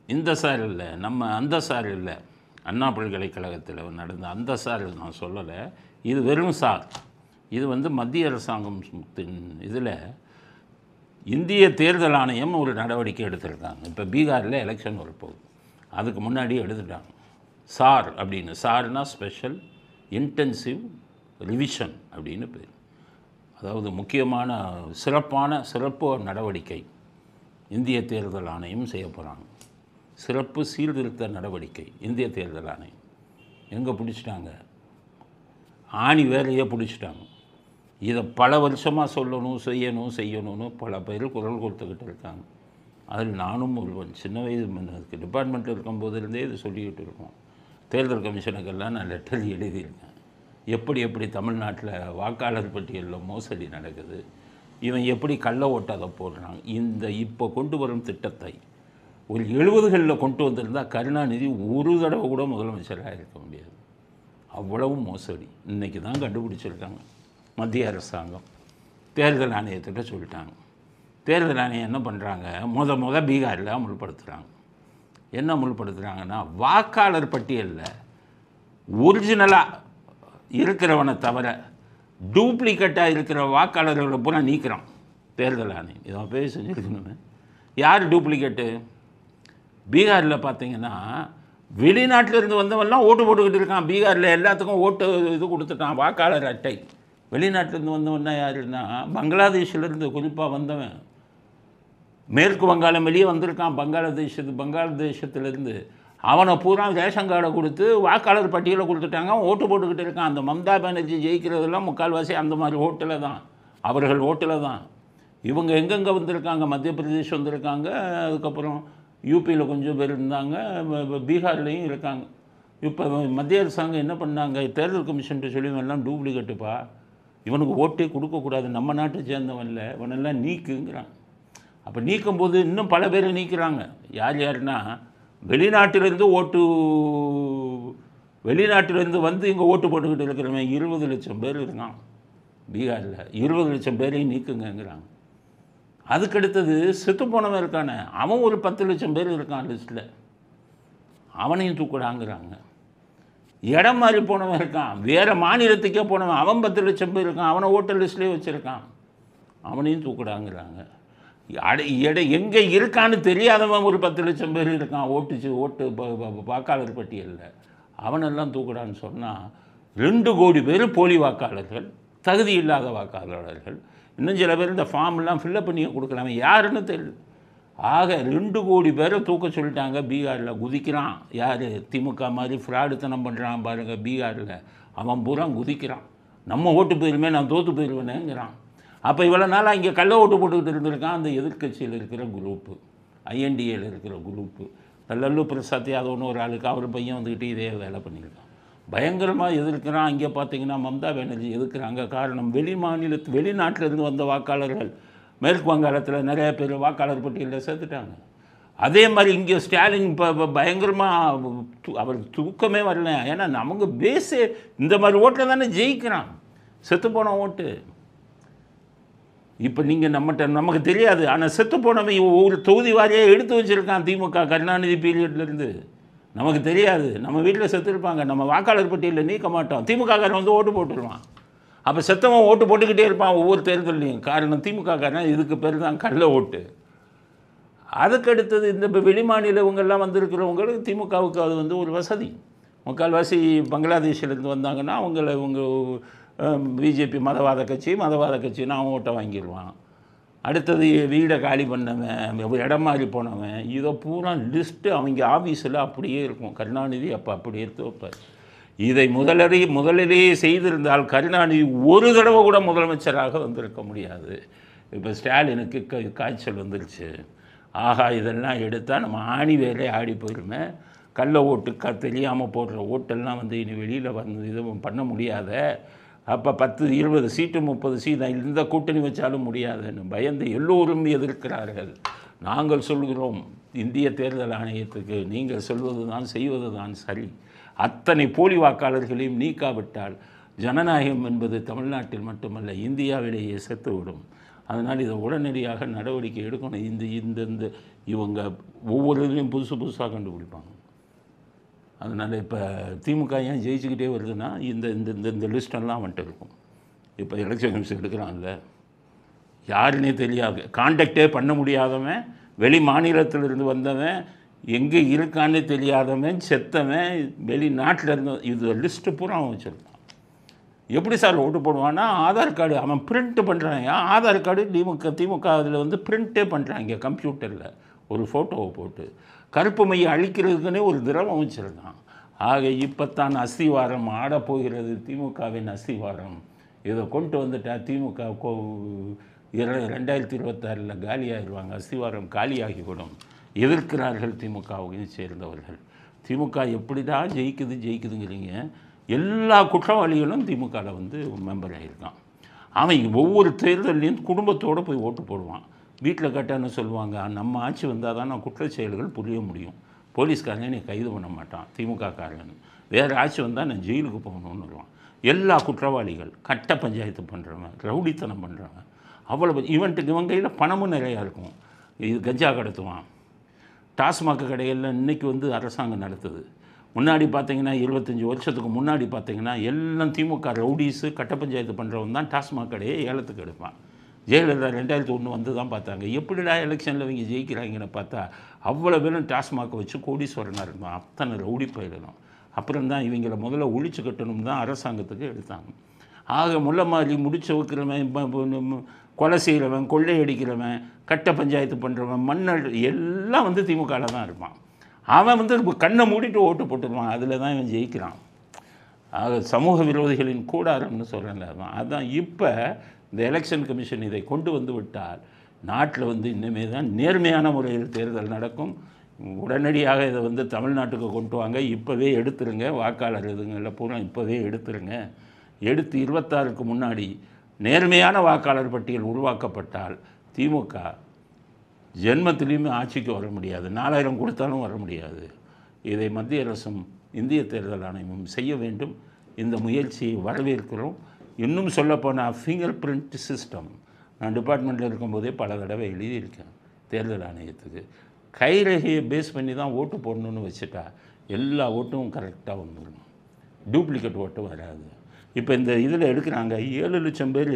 இந்த சார் இல்லை, நம்ம அந்த சார் இல்லை, அண்ணா பல்கலைக்கழகத்தில் நடந்த அந்த சார் நான் சொல்லலை. இது வெறும் சார். இது மத்திய அரசாங்கத்தின் இதில் இந்திய தேர்தல் ஆணையம் ஒரு நடவடிக்கை எடுத்திருக்காங்க. இப்போ பீகாரில் எலெக்ஷன் வரப்போகுது, அதுக்கு முன்னாடியே எடுத்துட்டாங்க. சார் அப்படின்னு, சார்னா ஸ்பெஷல் இன்டென்சிவ் ரிவிஷன் அப்படின்னு பேர். அதாவது முக்கியமான சிறப்பு நடவடிக்கை இந்திய தேர்தல் ஆணையம் செய்ய போகிறாங்க. சிறப்பு சீர்திருத்த நடவடிக்கை இந்திய தேர்தல் ஆணையம். எங்கே பிடிச்சிட்டாங்க, ஆணி வேலையே பிடிச்சிட்டாங்க. இதை பல வருஷமாக செய்யணும்னு பல பேர் குரல் கொடுத்துக்கிட்டு இருக்காங்க. அதில் நானும் ஒருவன். சின்ன வயது டிபார்ட்மெண்ட்டில் இருக்கும்போதுலேருந்தே இது சொல்லிக்கிட்டு இருக்கோம். தேர்தல் கமிஷனுக்கெல்லாம் நான் லெட்டர் எழுதியிருக்கேன். எப்படி தமிழ்நாட்டில் வாக்காளர் பட்டியலில் மோசடி நடக்குது, இவன் எப்படி கள்ள ஓட்டாத போடுறான். இப்போ கொண்டு வரும் திட்டத்தை ஒரு 70களில் கொண்டு வந்திருந்தால் கருணாநிதி ஒரு தடவை கூட முதலமைச்சராக இருக்க முடியாது. அவ்வளவு மோசடி இன்றைக்கி தான் கண்டுபிடிச்சிருக்காங்க. மத்திய அரசாங்கம் தேர்தல் ஆணையத்திட்ட சொல்லிட்டாங்க. தேர்தல் ஆணையம் என்ன பண்ணுறாங்க, பீகாரில் அமுல்படுத்துகிறாங்க. என்ன அமுல்படுத்துகிறாங்கன்னா, வாக்காளர் பட்டியலில் ஒரிஜினலாக இருக்கிறவனை தவிர டூப்ளிகேட்டாக இருக்கிற வாக்காளர்களை பூரா நீக்கிறான் தேர்தல் ஆணையம். இதை போய் செஞ்சுருக்கணுமே. யார் டூப்ளிகேட்டு? பீகாரில் பார்த்தீங்கன்னா வெளிநாட்டிலேருந்து வந்தவெல்லாம் ஓட்டு போட்டுக்கிட்டு இருக்கான். பீகாரில் எல்லாத்துக்கும் ஓட்டு இது கொடுத்துட்டான், வாக்காளர் அட்டை. வெளிநாட்டிலேருந்து வந்தவன்னா யாருன்னா, பங்களாதேஷிலேருந்து குறிப்பாக வந்தவன், மேற்கு வங்காளம் வெளியே வந்திருக்கான், பங்களாதேஷத்துலேருந்து. அவனை பூரா ரேஷன் கார்டை கொடுத்து வாக்காளர் பட்டியலை கொடுத்துட்டாங்க. ஓட்டு போட்டுக்கிட்டு இருக்கான். அந்த மம்தா பானர்ஜி ஜெயிக்கிறதெல்லாம் முக்கால்வாசி அந்த மாதிரி ஓட்டில் தான், அவர்கள் ஓட்டில் தான். இவங்க எங்கெங்கே வந்திருக்காங்க, மத்திய பிரதேஷ் வந்திருக்காங்க, அதுக்கப்புறம் யூபியில் கொஞ்சம் பேர் இருந்தாங்க, பீகார்லேயும் இருக்காங்க. இப்போ மத்திய அரசாங்கம் என்ன பண்ணாங்க, தேர்தல் கமிஷன்ட்டு சொல்லி எல்லாம் டூப்ளிகேட்டுப்பா, இவனுக்கு ஓட்டே கொடுக்கக்கூடாது, நம்ம நாட்டை சேர்ந்தவன் இல்லை, இவனெல்லாம் நீக்குங்கிறான். அப்போ நீக்கும்போது இன்னும் பல பேரை நீக்கிறாங்க. யாருன்னா, வெளிநாட்டிலேருந்து வந்து இங்கே ஓட்டு போட்டுக்கிட்டு இருக்கிறவன் 20 லட்சம் பேர் இருக்கான் பீகாரில். 20 லட்சம் பேரையும் நீக்குங்கிறாங்க. அதுக்கடுத்தது செத்து போனவன் இருக்கானே, அவன் ஒரு 10 லட்சம் பேர் இருக்கான் லிஸ்ட்டில், அவனையும் தூக்குறாங்கிறாங்க. இடம் மாறி போனவன் இருக்கான், வேறு மாநிலத்துக்கே போனவன், அவன் 10 லட்சம் பேர் இருக்கான், அவனை ஓட்டர் லிஸ்ட்லேயே வச்சுருக்கான், அவனையும் தூக்குறாங்கிறாங்க. எங்கே இருக்கான்னு தெரியாதவன் ஒரு 10 லட்சம் பேர் இருக்கான் ஓட்டு வாக்காளர் பட்டியலில், அவனெல்லாம் தூக்குடான்னு சொன்னால் 2 கோடி பேர் போலி வாக்காளர்கள், தகுதி இல்லாத வாக்காளர்கள். இன்னும் சில பேர் இந்த ஃபார்ம்லாம் ஃபில்லப் பண்ணி கொடுக்கலாமே, யாருன்னு தெரியல. ஆக 2 கோடி பேரை தூக்க சொல்லிட்டாங்க பீகாரில். குதிக்கிறான் யார், திமுக மாதிரி ஃப்ராடுத்தனம் பண்ணுறான் பாருங்கள் பீகாரில், அவன் பூரா குதிக்கிறான். நம்ம ஓட்டு போயிருமே, நான் தோற்று போயிடுவேனேங்கிறான். அப்போ இவ்வளோ நாளாக இங்கே கள்ள ஓட்டு போட்டுக்கிட்டு இருந்திருக்கான் அந்த எதிர்கட்சியில் இருக்கிற குரூப்பு, ஐஎன்டிஏயில் இருக்கிற குரூப்பு. லல்லு பிரசாத் யாதவ்னு ஒரு ஆளுக்கு அவர் பையன் வந்துக்கிட்டு இதே வேலை பண்ணியிருக்கான், பயங்கரமாக எதிர்க்கிறான். இங்கே பார்த்தீங்கன்னா மம்தா பானர்ஜி எதிர்க்கிறாங்க. காரணம், வெளிநாட்டிலேருந்து வந்த வாக்காளர்கள் மேற்கு வங்காளத்தில் நிறைய பேர் வாக்காளர் பட்டியலில் சேர்த்துட்டாங்க. அதே மாதிரி இங்கே ஸ்டாலின் இப்போ பயங்கரமாக அவர் தூக்கமே வரல. ஏன்னா நமக்கு பேஸே இந்த மாதிரி ஓட்டில் தானே ஜெயிக்கிறான், செத்து போன ஓட்டு. இப்போ நீங்கள் நமக்கு தெரியாது, ஆனால் செத்து போனவன் ஒரு தொகுதி வாரியாக எடுத்து வச்சுருக்கான் திமுக கருணாநிதி பீரியட்லேருந்து. நமக்கு தெரியாது, நம்ம வீட்டில் செத்துருப்பாங்க, நம்ம வாக்காளர் பட்டியலில் நீக்க மாட்டோம், திமுககாரன் வந்து ஓட்டு போட்டுருவான். அப்போ செத்தவன் ஓட்டு போட்டுக்கிட்டே இருப்பான் ஒவ்வொரு தேர்தலையும். காரணம், திமுககாரன் இதுக்கு பேர் தான் கள்ள ஓட்டு. அதுக்கடுத்தது இந்த வெளிமாநிலவங்கள்லாம் வந்திருக்கிறவங்களுக்கு திமுகவுக்கு அது வந்து ஒரு வசதி. முக்கால்வாசி பங்களாதேஷிலேருந்து வந்தாங்கன்னா இவங்க பிஜேபி மதவாத கட்சின்னா அவன் ஓட்டை வாங்கிடுவான். அடுத்தது வீடை காலி பண்ணவன், இடம் மாறி போனவன், இதை பூரா லிஸ்ட்டு அவங்க ஆஃபீஸில் அப்படியே இருக்கும். கருணாநிதி அப்போ அப்படி எடுத்து வைப்பார். இதை முதலிலேயே செய்திருந்தால் கருணாநிதி ஒரு தடவை கூட முதலமைச்சராக வந்திருக்க முடியாது. இப்போ ஸ்டாலினுக்கு காய்ச்சல் வந்துருச்சு. ஆகா, இதெல்லாம் எடுத்தால் நம்ம ஆணி வேலை ஆடி போயிருமே. கள்ள ஓட்டு தெரியாமல் போடுற ஓட்டெல்லாம் வந்து இனி வெளியில் வந்து இதுவும் பண்ண முடியாத. அப்போ 10, 20 சீட்டு 30 சீட்டு இந்த கூட்டணி வச்சாலும் முடியாதுன்னு பயந்து எல்லோரும் எதிர்க்கிறார்கள். நாங்கள் சொல்கிறோம் இந்திய தேர்தல் ஆணையத்துக்கு, நீங்கள் சொல்வது தான் செய்வது தான் சரி. அத்தனை போலி வாக்காளர்களையும் நீக்காவிட்டால் ஜனநாயகம் என்பது தமிழ்நாட்டில் மட்டுமல்ல இந்தியாவிலேயே செத்துவிடும். அதனால் இதை உடனடியாக நடவடிக்கை எடுக்கணும். இந்த இவங்க ஒவ்வொரு இதுலையும் புதுசாக கண்டுபிடிப்பாங்க. அதனால் இப்போ திமுக ஏன் ஜெயிச்சுக்கிட்டே வருதுன்னா இந்த இந்த இந்த லிஸ்டெல்லாம் வந்துட்டு இருக்கும். இப்போ எலெக்ஷன் கமிஷன் எடுக்கிறான்ல, யாருன்னே தெரியாது, கான்டாக்டே பண்ண முடியாதவன், வெளி மாநிலத்திலிருந்து வந்தவன், எங்கே இருக்கான்னு தெரியாதவன், செத்தவன், வெளிநாட்டில் இருந்து, இது லிஸ்ட்டு பூரா அவன் வச்சுருக்கான். எப்படி சார் ஓட்டு போடுவான்னா, ஆதார் கார்டு அவன் பிரிண்ட்டு பண்ணுறாங்க. ஆதார் கார்டு திமுக அதில் வந்து பிரிண்ட்டே பண்ணுறாங்க கம்ப்யூட்டரில், ஒரு ஃபோட்டோவை போட்டு கருப்பு மையை அழிக்கிறதுக்குன்னே ஒரு திரவம் வச்சுருக்கான். ஆக இப்போத்தான் அஸ்திவாரம் ஆடப்போகிறது, திமுகவின் அஸ்திவாரம். இதை கொண்டு வந்துட்டால் திமுக 2026 காலியாகிடுவாங்க, அஸ்திவாரம் காலியாகிவிடும். எதிர்க்கிறார்கள் திமுகவையும் சேர்ந்தவர்கள். திமுக எப்படி தான் ஜெயிக்குதுங்கிறீங்க. எல்லா குற்றவாளிகளும் திமுகவில் வந்து மெம்பர் ஆகியிருக்கான். அவன் ஒவ்வொரு தேர்தலையும் குடும்பத்தோடு போய் ஓட்டு போடுவான். வீட்டில் கேட்டான்னு சொல்லுவாங்க, நம்ம ஆட்சி வந்தால் தான் நான் குற்றச் செயல்கள் புரிய முடியும், போலீஸ்காரங்க நீ கைது பண்ண மாட்டான் திமுககாரன், வேறு ஆட்சி வந்தால் நான் ஜெயிலுக்கு போகணுன்னு வருவான். எல்லா குற்றவாளிகள், கட்ட பஞ்சாயத்து பண்ணுறவன், ரவுடித்தனம் பண்ணுறவன், அவ்வளோ இவன்ட்டுக்கு இவன் கையில் பணமும் நிறையா இருக்கும். இது கஞ்சா கடத்துவான். டாஸ்மாக் கடைகளில் இன்றைக்கி வந்து அரசாங்கம் நடத்துது. முன்னாடி பார்த்தீங்கன்னா 25 வருஷத்துக்கு முன்னாடி பார்த்தீங்கன்னா எல்லாம் திமுக ரவுடிஸு கட்ட பஞ்சாயத்து பண்ணுறவன் தான் டாஸ்மாக் கடையை ஏலத்துக்கு எடுப்பான். ஜெயலலிதா 2001 வந்து தான் பார்த்தாங்க எப்படிடா எலெக்ஷனில் இவங்க ஜெயிக்கிறாங்கன்னு பார்த்தா அவ்வளோ பேரும் டாஸ்மாக் வச்சு கோடீஸ்வரனாக இருந்தான். அத்தனை ரவுடி போயிடணும். அப்புறம் தான் இவங்களை முதல்ல ஒழிச்சு கட்டணும் தான் அரசாங்கத்துக்கு எடுத்தாங்க. ஆக முல்லை மாதிரி முடிச்சு வைக்கிறவன், கொலை செய்கிறவன், கொள்ளையடிக்கிறவன், கட்ட பஞ்சாயத்து பண்ணுறவன், மண்ணல் எல்லாம் வந்து திமுகவில் தான் இருப்பான். அவன் வந்து கண்ணை மூடிட்டு ஓட்டு போட்டுருவான். அதில் தான் இவன் ஜெயிக்கிறான். ஆக சமூக விரோதிகளின் கூடாரம்னு சொல்கிறேன்ல அதுதான். இப்போ இந்த எலெக்ஷன் கமிஷன் இதை கொண்டு வந்து விட்டால் நாட்டில் வந்து இன்னுமே தான் நேர்மையான முறையில் தேர்தல் நடக்கும். உடனடியாக இதை வந்து தமிழ்நாட்டுக்கு கொண்டு வாங்க. இப்போவே எடுத்துருங்க. வாக்காளர் இதுங்களில் பூரா இப்போவே எடுத்துருங்க. எடுத்து 26க்கு முன்னாடி நேர்மையான வாக்காளர் பட்டியல் உருவாக்கப்பட்டால் திமுக ஜென்மத்திலையுமே ஆட்சிக்கு வர முடியாது. 4000 கொடுத்தாலும் வர முடியாது. இதை மத்திய அரசும் இந்திய தேர்தல் ஆணையமும் செய்ய வேண்டும். இந்த முயற்சியை வரவேற்கிறோம். இன்னும் சொல்லப்போனால் ஃபிங்கர் பிரிண்ட் சிஸ்டம் நான் டிபார்ட்மெண்ட்டில் இருக்கும்போதே பல தடவை எழுதியிருக்கேன் தேர்தல் ஆணையத்துக்கு. கைரேகையை பேஸ் பண்ணி தான் ஓட்டு போடணுன்னு வச்சுட்டா எல்லா ஓட்டும் கரெக்டாக வந்துடும். டூப்ளிகேட் ஓட்டு வராது. இப்போ இந்த இதில் எடுக்கிறாங்க 7 லட்சம் பேர்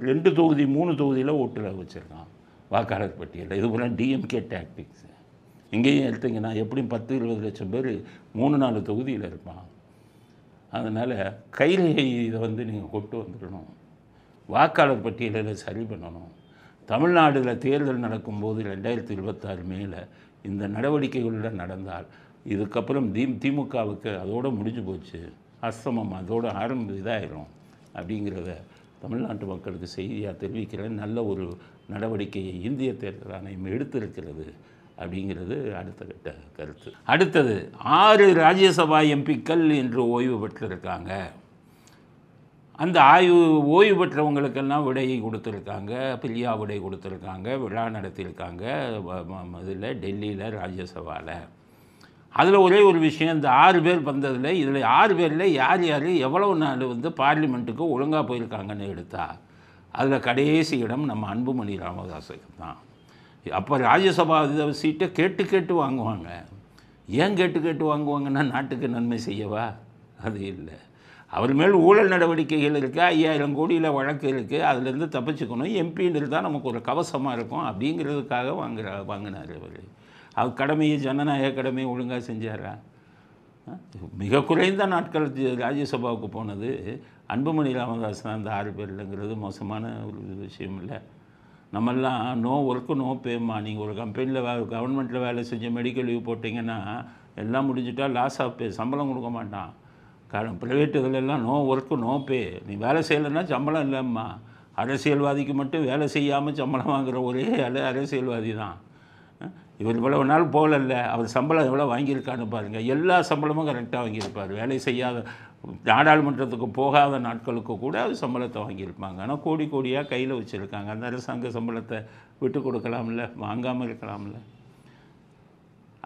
2 தொகுதி 3 தொகுதியில் ஓட்டில் வச்சுருக்கான் வாக்காளர் பட்டியலில். இது போல டிஎம்கே டாக்டிக்ஸு. இங்கேயும் எடுத்திங்கன்னா எப்படியும் 10-20 லட்சம் பேர் 3-4 தொகுதியில் இருப்பான். அதனால் கைரேகை இதை வந்து நீங்கள் கொண்டு வந்துடணும். வாக்காளர் பட்டியலில் சரி பண்ணணும். தமிழ்நாட்டில் தேர்தல் நடக்கும்போது 2026 மேலே இந்த நடவடிக்கைகளில் நடந்தால் இதுக்கப்புறம் திமுகவுக்கு அதோடு முடிஞ்சு போச்சு, அஸ்தமம் அதோடு இதாயிரும் அப்படிங்கிறத தமிழ்நாட்டு மக்களுக்கு செய்தியாக தெரிவிக்கிறேன். நல்ல ஒரு நடவடிக்கையை இந்திய தேர்தல் ஆணையம் எடுத்திருக்கிறது அப்படிங்கிறது அடுத்த கட்ட கருத்து. அடுத்தது 6 ராஜ்யசபா எம்பிக்கள் என்று ஓய்வு பெற்றிருக்காங்க. அந்த ஓய்வு பெற்றவங்களுக்கெல்லாம் விடை கொடுத்துருக்காங்க, பிரியா விடை கொடுத்துருக்காங்க, விழா நடத்தியிருக்காங்க இதில் டெல்லியில் ராஜ்யசபாவில். அதில் ஒரே ஒரு விஷயம், இந்த 6 பேர் வந்ததில் இதில் 6 பேரில் யார் யார் எவ்வளவு நாள் வந்து பார்லிமெண்ட்டுக்கு ஒழுங்காக போயிருக்காங்கன்னு எடுத்தால் அதில் கடைசி இடம் நம்ம அன்புமணி ராமதாஸுக்கு தான். அப்போ ராஜ்யசபா சீட்டை கேட்டு வாங்குவாங்க. ஏன் கேட்டு வாங்குவாங்கன்னா நாட்டுக்கு நன்மை செய்யவா? அது இல்லை. அவர் மேல் ஊழல் நடவடிக்கைகள் இருக்குது, 5000 கோடியில் வழக்கு இருக்குது, அதுலேருந்து தப்பிச்சுக்கணும். எம்பின்றது தான் நமக்கு ஒரு கவசமாக இருக்கும் அப்படிங்கிறதுக்காக வாங்கினார் அவர். அவர் கடமையை, ஜனநாயக கடமையை ஒழுங்காக செஞ்சாரா? மிக குறைந்த நாட்கள் ராஜ்யசபாவுக்கு போனது அன்புமணி ராமதாஸ் தான். அந்த 6 பேர்லங்கிறது மோசமான ஒரு விஷயம் இல்லை. நம்மெல்லாம் நோ ஒர்க்கு நோ பேமா. நீங்கள் ஒரு கம்பெனியில் கவர்மெண்ட்டில் வேலை செஞ்சு மெடிக்கல் லீவ் போட்டிங்கன்னா எல்லாம் முடிஞ்சிட்டா லாஸ் ஆஃப் பே, சம்பளம் கொடுக்க மாட்டான். ப்ரைவேட் இதிலெல்லாம் நோ ஒர்க்கு நோ பே. நீ வேலை செய்யலைன்னா சம்பளம் இல்லைம்மா. அரசியல்வாதிக்கு மட்டும் வேலை செய்யாமல் சம்பளம் வாங்குகிற ஒரே அரசியல்வாதி தான் இவர். இவ்வளவு நாள் போகல, அவர் சம்பளம் எவ்வளோ வாங்கியிருக்கான்னு பாருங்கள். எல்லா சம்பளமும் கரெக்டாக வாங்கியிருப்பார். வேலை செய்யாத, நாடாளுமன்றத்துக்கு போகாத நாட்களுக்கு கூட அது சம்பளத்தை வாங்கியிருப்பாங்க. ஆனால் கோடியாக கையில் வச்சுருக்காங்க. அந்த அரசாங்க சம்பளத்தை விட்டு கொடுக்கலாம்ல, வாங்காமல் இருக்கலாம்ல.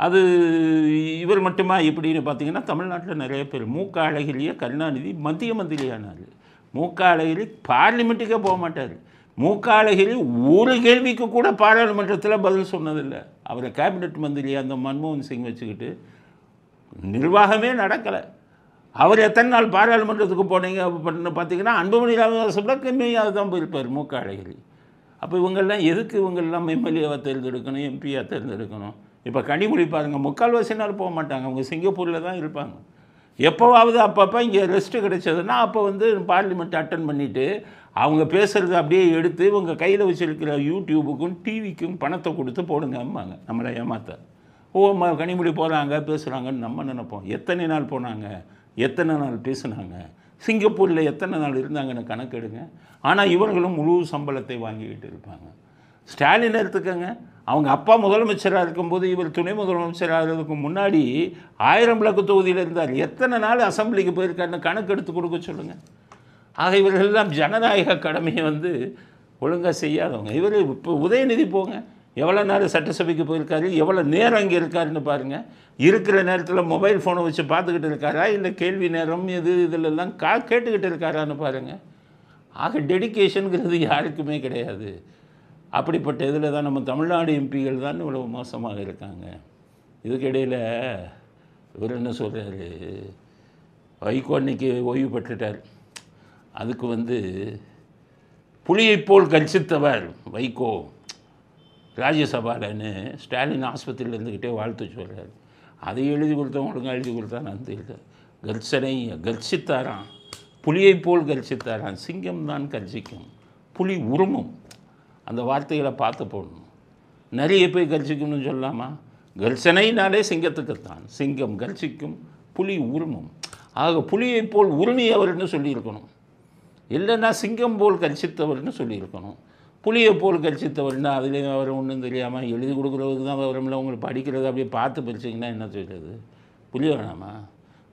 அது இவர் மட்டுமா இப்படின்னு பார்த்தீங்கன்னா தமிழ்நாட்டில் நிறைய பேர். மூக்க அழகிரியே கருணாநிதி மத்திய மந்திரியானார். மூக்க அழகிரி பார்லிமெண்ட்டுக்கே போக மாட்டார். மூக்க அழகிரி ஒரு கேள்விக்கு கூட பாராளுமன்றத்தில் பதில் சொன்னதில்லை. அவரை கேபினெட் மந்திரி அந்த மன்மோகன் சிங் வச்சுக்கிட்டு நிர்வாகமே நடக்கலை. அவர் எத்தனை நாள் பாராளுமன்றத்துக்கு போனீங்க அப்படின்னு பார்த்தீங்கன்னா அன்புமணி ராமதாஸோட கம்மியாக தான் போயிருப்பார் மூக்க அழகிரி. அப்போ இவங்கெல்லாம் எதுக்கு இவங்கெல்லாம் எம்எல்ஏவாக தேர்ந்தெடுக்கணும், எம்பியாக தேர்ந்தெடுக்கணும்? இப்போ கனிமொழி பாருங்கள், 3/4 நாள் போக மாட்டாங்க. அவங்க சிங்கப்பூரில் தான் இருப்பாங்க. எப்போவாவது அப்பப்போ இங்கே ரெஸ்ட்டு கிடைச்சதுன்னா அப்போ வந்து பார்லிமெண்ட் அட்டன் பண்ணிவிட்டு அவங்க பேசுகிறது அப்படியே எடுத்து இவங்க கையில் வச்சுருக்கிற யூடியூபுக்கும் டிவிக்கும் பணத்தை கொடுத்து போடுங்க அம்மாங்க நம்மளை ஏமாற்ற. கனிமொழி போகிறாங்க பேசுகிறாங்கன்னு நம்ம நினைப்போம். எத்தனை நாள் போனாங்க, எத்தனை நாள் பேசுனாங்க, சிங்கப்பூரில் எத்தனை நாள் இருந்தாங்கன்னு கணக்கெடுங்க. ஆனால் இவர்களும் முழு சம்பளத்தை வாங்கிக்கிட்டு இருப்பாங்க. ஸ்டாலின் எடுத்துக்கங்க, அவங்க அப்பா முதலமைச்சராக இருக்கும்போது இவர் துணை முதலமைச்சராக இருக்கிறதுக்கு முன்னாடி 1000 விளக்கு தொகுதியில் இருந்தார். எத்தனை நாள் அசம்பிளிக்கு போயிருக்காருன்னு கணக்கெடுத்து கொடுக்க சொல்லுங்கள். ஆக இவர்கள் எல்லாம் ஜனநாயக கடமையை வந்து ஒழுங்காக செய்யாதவங்க. இவர் இப்போ உதயநிதி போங்க, எவ்வளோ நேரம் சட்டசபைக்கு போயிருக்காரு, எவ்வளோ நேரம் இங்கே இருக்காருன்னு பாருங்கள். இருக்கிற நேரத்தில் மொபைல் ஃபோனை வச்சு பார்த்துக்கிட்டு இருக்காரா, இல்லை கேள்வி நேரம் இதிலெல்லாம் கேட்டுக்கிட்டு இருக்காரான்னு பாருங்கள். ஆக டெடிகேஷனுங்கிறது யாருக்குமே கிடையாது. அப்படிப்பட்ட இதில் தான் நம்ம தமிழ்நாடு எம்பிகள் தான் இவ்வளோ மோசமாக இருக்காங்க. இதுக்கிடையில் இவர் என்ன சொல்கிறாரு, வைகோ அன்னைக்கு ஓய்வு பெற்றுட்டார். அதுக்கு புலியைப் போல் கர்ஜித்தவர் வைகோ ராஜ்யசபாலன்னு ஸ்டாலின் ஆஸ்பத்திரியில் இருந்துக்கிட்டே வாழ்த்து சொல்கிறார். அதை எழுதி கொடுத்தவங்க ஒழுங்காக எழுதி கொடுத்தா நான் தெரியல. கர்ஜனை கர்ஜித்தாராம், புலியைப் போல் கர்ஜித்தாராம். சிங்கம் தான் கர்ஜிக்கும், புலி உருமும். அந்த வார்த்தைகளை பார்த்து போடணும். நிறைய போய் கர்ஜிக்கும்னு சொல்லலாமா? கர்ஜனைனாலே சிங்கத்துக்குத்தான். சிங்கம் கர்ஜிக்கும், புலி உருமும். ஆக புலியைப் போல் உருமியவர்னு சொல்லியிருக்கணும், இல்லைன்னா சிங்கம் போல் கர்ஜித்தவர்னு சொல்லியிருக்கணும். புலியை போல் கர்ஜித்தவர்னா அதுலேயும் அவர் ஒன்றும் தெரியாமல் எழுதி கொடுக்குறதுக்கு தான் வரமில்ல. உங்களுக்கு படிக்கிறது அப்படியே பார்த்து படிச்சிங்கன்னா என்ன சொல்கிறது? புலி வேணாமா?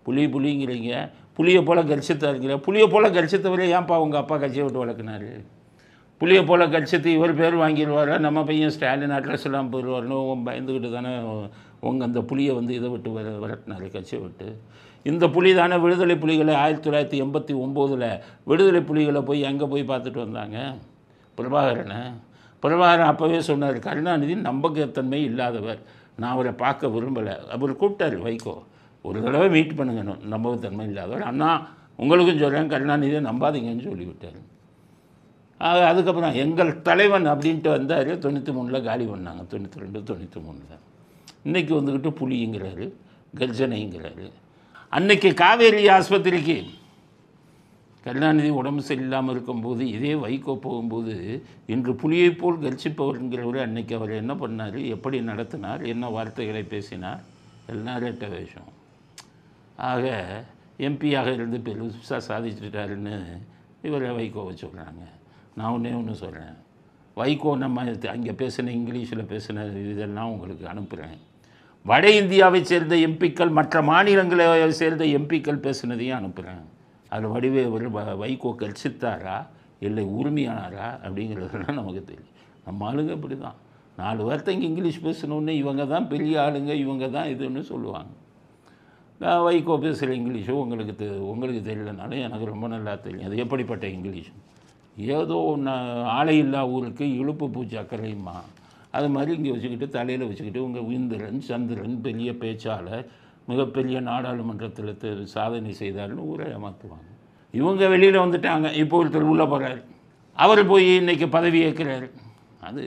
புலிங்கிறீங்க, புலியை போல் கர்ஜித்தாருங்கிற. புலியை போல் கர்ஜித்தவரே ஏன்ப்பா உங்கள் அப்பா கட்சியை விட்டு வளர்க்குனாரு? புலியை போல் கட்சித்து இவர் பேர் வாங்கிடுவாரா, நம்ம பையன் ஸ்டாலின் அட்ரஸ் எல்லாம் போயிடுவார்னு பயந்துக்கிட்டு தானே உங்கள் அந்த புலியை இதை விட்டு விரட்டினார், கட்சியை விட்டு. இந்த புலி தானே விடுதலை புலிகளை 1989 விடுதலை புலிகளை போய் எங்கே போய் பார்த்துட்டு வந்தாங்க? பிரபாகரன் அப்போவே சொன்னார், கருணாநிதி நம்பகத்தன்மை இல்லாதவர், நான் அவரை பார்க்க விரும்பலை. அவர் கூப்பிட்டார் வைகோ, ஒரு தடவை மீட் பண்ணுங்க, நம்பகத்தன்மை இல்லாதவர். அண்ணா உங்களுக்கும் சொல்கிறேன், கருணாநிதியை நம்பாதீங்கன்னு சொல்லிவிட்டார். அதுக்கப்புறம் எங்கள் தலைவன் அப்படின்ட்டு வந்தார். 93 காலி பண்ணாங்க, 92 93. இன்றைக்கி புலிங்கிறாரு, கர்ஜனைங்கிறாரு. அன்னைக்கு காவேரி ஆஸ்பத்திரிக்கு கருணாநிதி உடம்பு சரியில்லாமல் இருக்கும்போது இதே வைகோ போகும்போது இன்று புலியை போல் கர்ஜிப்பவர்ங்கிறவர் அன்னைக்கு அவர் என்ன பண்ணார், எப்படி நடத்தினார், என்ன வார்த்தைகளை பேசினார், எல்லாம் ரெட்ட வேஷம். ஆக எம்பியாக இருந்து பெருசாக சாதிச்சுட்டாருன்னு இவரை வைகோவை சொல்கிறாங்க. நான் ஒன்று சொல்கிறேன், வைகோ நம்ம அங்கே பேசின இங்கிலீஷில் பேசின இதெல்லாம் உங்களுக்கு அனுப்புகிறேன். வட இந்தியாவை சேர்ந்த எம்பிக்கள் மற்ற மாநிலங்களை சேர்ந்த எம்பிக்கள் பேசினதையும் அனுப்புகிறேன். அதில் வைகோ கர்ஜித்தாரா இல்லை உரிமையானாரா அப்படிங்கிறதுலாம் நமக்கு தெரியும். நம்ம ஆளுங்க இப்படி தான் 4 வார்த்தை இங்கே இங்கிலீஷ் பேசணுன்னு இவங்க தான் பெரிய ஆளுங்க, இவங்க தான் இதுன்னு சொல்லுவாங்க. வைகோ பேசுகிற இங்கிலீஷோ உங்களுக்கு தெரியலனாலும் எனக்கு ரொம்ப நல்லா தெரியும். அது எப்படிப்பட்ட இங்கிலீஷ், ஏதோ ஆலையில்லா ஊருக்கு இழுப்பு பூச்சி அக்கறையுமா, அது மாதிரி இங்கே வச்சுக்கிட்டு தலையில் வச்சுக்கிட்டு உங்கள் இந்திரன் சந்திரன் பெரிய பேச்சாளர், மிகப்பெரிய நாடாளுமன்றத்தில் சாதனை செய்தார்னு ஊரை ஏமாற்றுவாங்க. இவங்க வெளியில் வந்துட்டாங்க. இப்போ ஒருத்தர் உள்ளே போகிறார், அவர் போய் இன்றைக்கி பதவி ஏற்கிறார். அது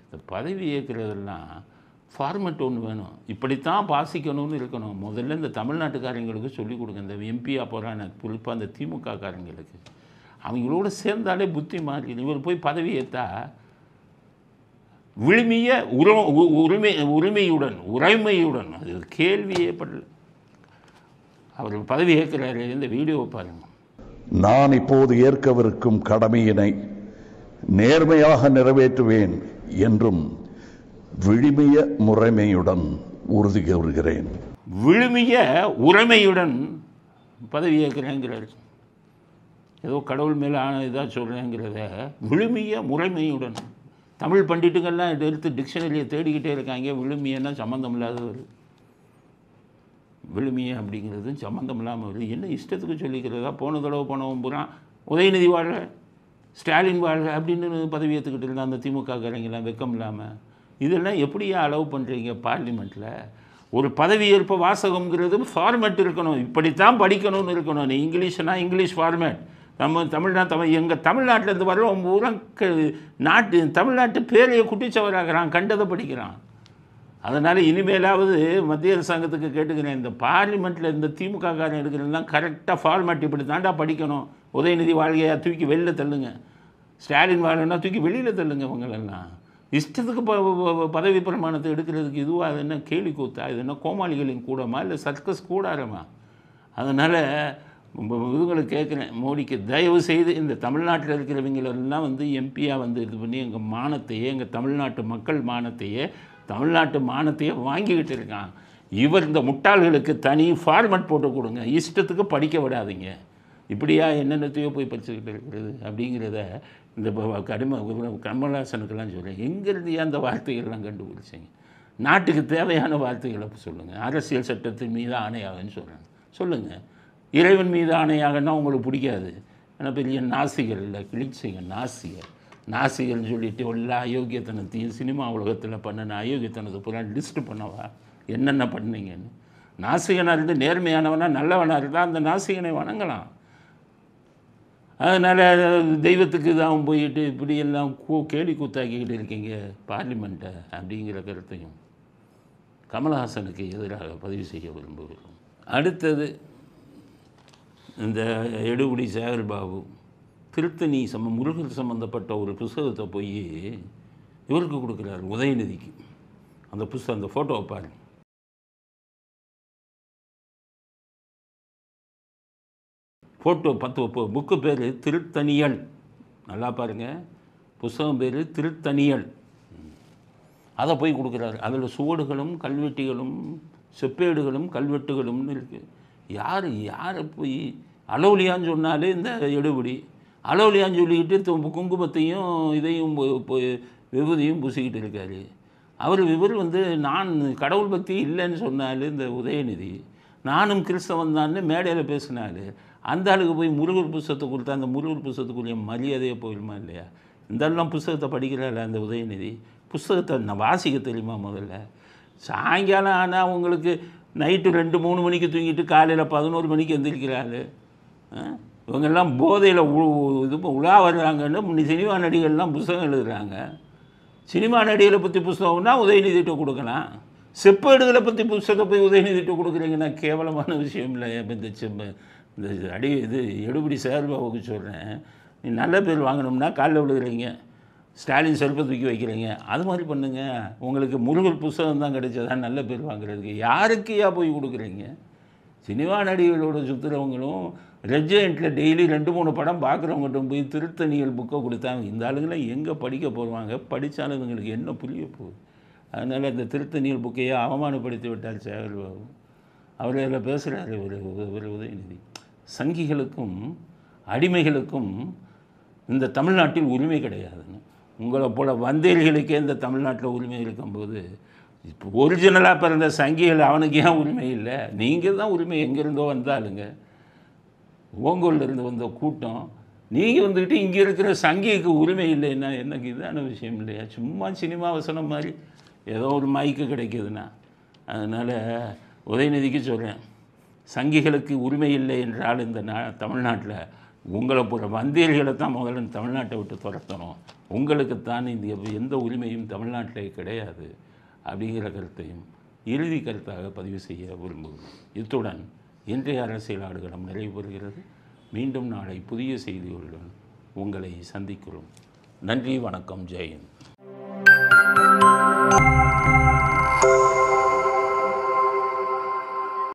இந்த பதவி ஏற்கிறதெல்லாம் ஃபார்மெட் ஒன்று வேணும், இப்படித்தான் பாசிக்கணும்னு இருக்கணும். முதல்ல இந்த தமிழ்நாட்டுக்காரங்களுக்கு சொல்லிக் கொடுங்க. இந்த எம்பியாக போகிறான குறிப்பாக அந்த திமுக காரங்களுக்கு, அவங்களோட சேர்ந்தாலே புத்தி மாறி. இவர் போய் பதவி ஏற்றா விழுமிய உரிமையுடன் அது கேள்வியே படல. அவர் பதவி ஏற்கிறாரு. இந்த வீடியோவை பாருங்கள். நான் இப்போது ஏற்கவிருக்கும் கடமையினை நேர்மையாக நிறைவேற்றுவேன் என்றும் விழுமிய முறைமையுடன் உறுதி கூறுகிறேன். விழுமிய உரிமையுடன் பதவி ஏற்கிறேங்கிறார். ஏதோ கடவுள் மேலே இதாக சொல்கிறேங்கிறத விழுமிய முறைமையுடன். தமிழ் பண்டிட்டுகள்லாம் எடுத்து டிக்ஷனரியை தேடிக்கிட்டே இருக்காங்க. விழுமியன்னா சம்மந்தம் இல்லாதவர், விழுமிய அப்படிங்கிறது சம்மந்தம் இல்லாமல் வருது. என்ன இஷ்டத்துக்கு சொல்லிக்கிறதா? போன தடவை போனவன் பூரா உதயநிதி வாழ்க, ஸ்டாலின் வாழ்க அப்படின்னு பதவி ஏற்றுக்கிட்டு இருந்தால் அந்த திமுக காரங்கெல்லாம் வெக்கம் இல்லாமல். இதெல்லாம் எப்படியா அலோவ் பண்ணுறீங்க பார்லிமெண்ட்டில்? ஒரு பதவியேற்ப வாசகங்கிறது ஃபார்மேட் இருக்கணும், இப்படித்தான் படிக்கணும்னு இருக்கணும். நீ இங்கிலீஷ்னா இங்கிலீஷ் ஃபார்மேட். எங்கள் தமிழ்நாட்டிலேருந்து வர்றவன் பூரா தமிழ்நாட்டு பேரையை குட்டிச்சவராகிறான், கண்டதை படிக்கிறான். அதனால் இனிமேலாவது மத்திய அரசாங்கத்துக்கு கேட்டுக்கிறேன், இந்த பார்லிமெண்ட்டில் இந்த திமுக காரன் எடுக்கிறதுலாம் கரெக்டாக ஃபார்மேட் இப்படி தாண்டா படிக்கணும். உதயநிதி வாழ்கையாக தூக்கி வெளியில் தள்ளுங்க, ஸ்டாலின் வாழ்கைன்னா தூக்கி வெளியில் தள்ளுங்க. இவங்களெல்லாம் இஷ்டத்துக்கு பதவி பிரமாணத்தை எடுக்கிறதுக்கு இதுவாக அது என்ன கேலி கூத்தா? இது என்ன கோமாளிகளின் கூடமா இல்லை சர்க்கஸ் கூடாரமா? அதனால் இவங்களுக்கு கேட்குறேன், மோடிக்கு தயவு செய்து இந்த தமிழ்நாட்டில் இருக்கிறவங்களெல்லாம் எம்பியாக இது பண்ணி எங்கள் மானத்தையே, எங்கள் தமிழ்நாட்டு மக்கள் மானத்தையே, தமிழ்நாட்டு மானத்தையே வாங்கிக்கிட்டு இருக்கான். இவர் இந்த முட்டாள்களுக்கு தனி ஃபார்மேட் போட்டு கொடுங்க, இஷ்டத்துக்கு படிக்க விடாதீங்க. இப்படியா என்னென்னத்தையோ போய் படிச்சுக்கிட்டு இருக்கிறது அப்படிங்கிறத இந்த கமல்ஹாசனுக்கெல்லாம் சொல்கிறேன். எங்கேருந்து அந்த வார்த்தைகள்லாம் கண்டுபிடிச்சிங்க? நாட்டுக்கு தேவையான வார்த்தைகளை சொல்லுங்கள். அரசியல் சட்டத்தின் மீது ஆணையாகன்னு சொல்கிறேன், சொல்லுங்கள். இறைவன் மீது ஆணையாகன்னா உங்களுக்கு பிடிக்காது, ஏன்னா பெரிய நாசிகள் இல்லை, கிழிச்சிங்க நாசிகள்னு சொல்லிட்டு எல்லா அயோக்கியத்தனத்தையும் சினிமா உலகத்தில் பண்ணின அயோக்கியத்தனத்தை பூரா லிஸ்ட்டு பண்ணவா என்னென்ன பண்ணீங்கன்னு. நாசிகனாக இருந்து நேர்மையானவனா நல்லவனாக இருந்தால் அந்த நாசிகனை வணங்கலாம். அதனால் தெய்வத்துக்கு தான் போயிட்டு இப்படியெல்லாம் கேலி கூத்தாக்கிக்கிட்டு இருக்கீங்க பார்லிமெண்ட்டை அப்படிங்கிற கருத்தையும் கமல்ஹாசனுக்கு எதிராக பதிவு செய்ய விரும்புகிறோம். அடுத்தது இந்த எடுபடி சேகர் பாபு திருத்தணி முருகர் சம்மந்தப்பட்ட ஒரு புஸ்தகத்தை போய் இவருக்கு கொடுக்குறாரு, உதயநிதிக்கு. அந்த புஸ்தகம், அந்த ஃபோட்டோவை பாருங்க. ஃபோட்டோ 10 புக்கு பேர் திருத்தணியல், நல்லா பாருங்கள், புஸ்தகம் பேர் திருத்தணியல். அதை போய் கொடுக்குறாரு. அதில் சுவடுகளும் கல்வெட்டிகளும் செப்பேடுகளும் கல்வெட்டுகளும்னு இருக்குது. யாரை போய் அலோலியான்னு சொன்னாலே இந்த எடுபடி அலோலியான்னு சொல்லிக்கிட்டு குங்குமத்தையும் இதையும் விபூதியும் பூசிக்கிட்டு இருக்காரு. இவர் நான் கடவுள் பக்தி இல்லைன்னு சொன்னாலும் இந்த உதயநிதி நானும் கிறிஸ்தவன் தான்னு மேடையில் பேசினார். அந்த ஆளுக்கு போய் முருகர் புஸ்தகத்தை கொடுத்தா அந்த முருகர் புஸ்தகத்துக்குரிய மரியாதையே போயிடுமா இல்லையா? இந்தெல்லாம் புஸ்தகத்தை படிக்கிறாள் அந்த உதயநிதி. புஸ்தகத்தை நான் வாசிக்க தெரியுமா? முதல்ல சாயங்காலம் ஆனால் உங்களுக்கு நைட்டு 2-3 மணிக்கு தூங்கிட்டு காலையில் 11 மணிக்கு எந்திரிக்கிறாள். இவங்கெல்லாம் போதையில் உலா வர்றாங்கன்னு சினிமா நடிகர்லாம் புஸ்தகம் எழுதுகிறாங்க. சினிமா நடிகளை பற்றி புஸ்தகம்னா உதயநிதிட்ட கொடுக்கலாம். செப்பேடுகளை பற்றி புஸ்தகம் போய் உதயநிதிட்ட கொடுக்குறீங்கன்னா கேவலமான விஷயம் இல்லை. இந்த எடுபடி சேர்பாவுக்கு சொல்கிறேன், நீ நல்ல பேர் வாங்கணும்னா காலில் விழுகிறீங்க, ஸ்டாலின் செல்ஃபை தூக்கி வைக்கிறீங்க, அது மாதிரி பண்ணுங்க. உங்களுக்கு முருகர் புஸ்தகம் தான் கிடைச்சதா நல்ல பேர் வாங்குறதுக்கு? யாருக்கையா போய் கொடுக்குறீங்க? சினிமா நடிகளோட சுற்றுறவங்களும் ரெஜெண்ட்டில் டெய்லி 2-3 படம் பார்க்குறவங்ககிட்ட போய் திருத்தணியல் புக்கை கொடுத்தாங்க. இந்த ஆளுங்களாம் எங்கே படிக்க போடுவாங்க? படித்தாலும் இதுங்களுக்கு என்ன புரிய போகுது? அதனால் இந்த திருத்தணியல் புக்கையை அவமானப்படுத்தி விட்டார் சேகர் பாபு. அவர் அதில் பேசுகிறாரு ஒரு உதயநிதி. சங்கிகளுக்கும் அடிமைகளுக்கும் இந்த தமிழ்நாட்டில் உரிமை கிடையாதுன்னு. உங்களை போல வந்தேரிகளுக்கே இந்த தமிழ்நாட்டில் உரிமை இருக்கும்போது இப்போ ஒரிஜினலாக பிறந்த சங்கிகள் அவனுக்கு ஏன் உரிமை இல்லை? நீங்கள் தான் உரிமை எங்கேருந்தோ வந்தாலுங்க, ஓங்கோல்லேருந்து வந்த கூட்டம், நீங்கள் வந்துக்கிட்டு இங்கே இருக்கிற சங்கிக்கு உரிமை இல்லைன்னா எனக்கு இதான விஷயம் இல்லையா? சும்மா சினிமா வசனம் மாதிரி ஏதோ ஒரு மைக்கு கிடைக்கிதுன்னா. அதனால் உதயநிதிக்கு சொல்கிறேன், சங்கிகளுக்கு உரிமை இல்லை என்றால் இந்த தமிழ்நாட்டில் உங்களை போகிற வந்தேரிகளை தான் முதல்ல தமிழ்நாட்டை விட்டு துரத்தணும். உங்களுக்குத்தான் இந்த எந்த உரிமையும் தமிழ்நாட்டிலே கிடையாது அப்படிங்கிற கருத்தையும் இறுதி கருத்தாக பதிவு செய்ய விரும்புகிறோம். இத்துடன் இன்றைய அரசியல் ஆடுகளம் நிறைவு பெறுகிறது. மீண்டும் நாளை புதிய செய்திகளுடன் உங்களை சந்திக்கிறோம். நன்றி, வணக்கம், ஜெயந்த்.